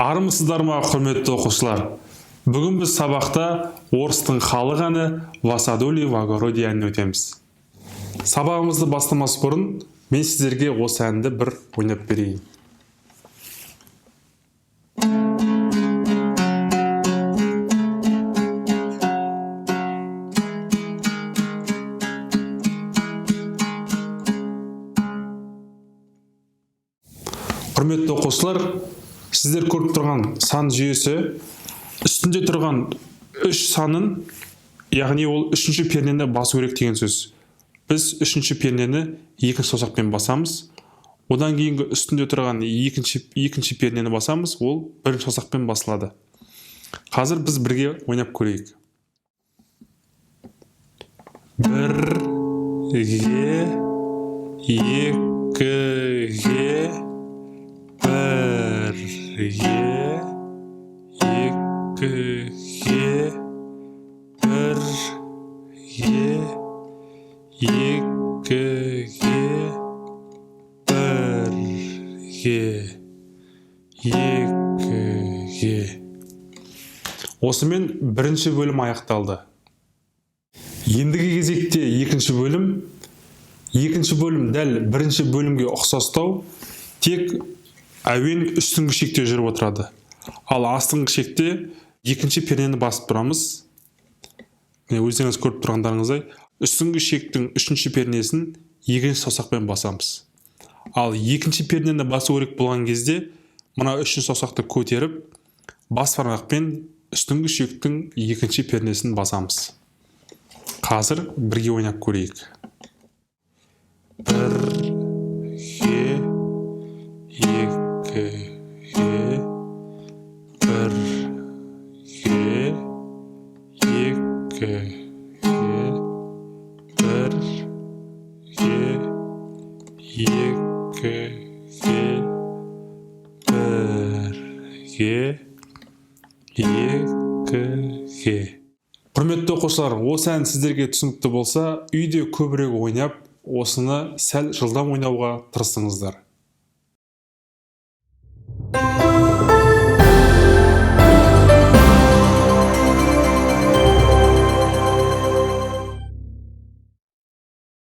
Армысыздар ма, құрметті оқушылар? Бүгін біз сабақта орыстың халық әні «Васадули в огороде» әнін өтеміз. Сабағымызды бастамас бұрын мен сіздерге осы әнді бір ойнап берейін. Құрметті оқушылар, сіздер көріп тұрған сан жүйесі үстінде тұрған 3 санын, яғни ол 3-ші пернені басу керек деген сөз. Біз 3-ші пернені 2-ші саусақпен басамыз. Одан кейінгі үстінде тұрған 2-ші пернені басамыз, ол 1-ші саусақпен басылады. Қазір біз бірге ойнап көрейік. Бірге, екіге, бірге, екіге, бірге, екіге, бірге, екіге. Осымен бірінші бөлім аяқталды. Ендігі кезекте екінші бөлім. Екінші бөлім дәл бірінші бөлімге ұқсастау, тек әуен үстіңгі шекте жүріп отырады. Ал астыңғы шекте екінші пернені басып тұрамыз. Өздеріңіз көріп тұрғандарыңыздай, үстіңгі шектің 3-ші пернесін 2-ші саусақпен басамыз. Ал 2-ші пернені басу керек болған кезде, мына 3-ші саусақты көтеріп, бас бармақпен үстіңгі шектің 2-ші пернесін басамыз. Қазір бірге ойнап көрейік. Бірге, екіге, бірге, екіге, бірге, екіге, бірге, екіге. Құрметті оқушылар, осы ән сіздерге түсінікті болса, үйде көбірек ойнап, осыны сәл жылдам ойнауға тырысыңыздар.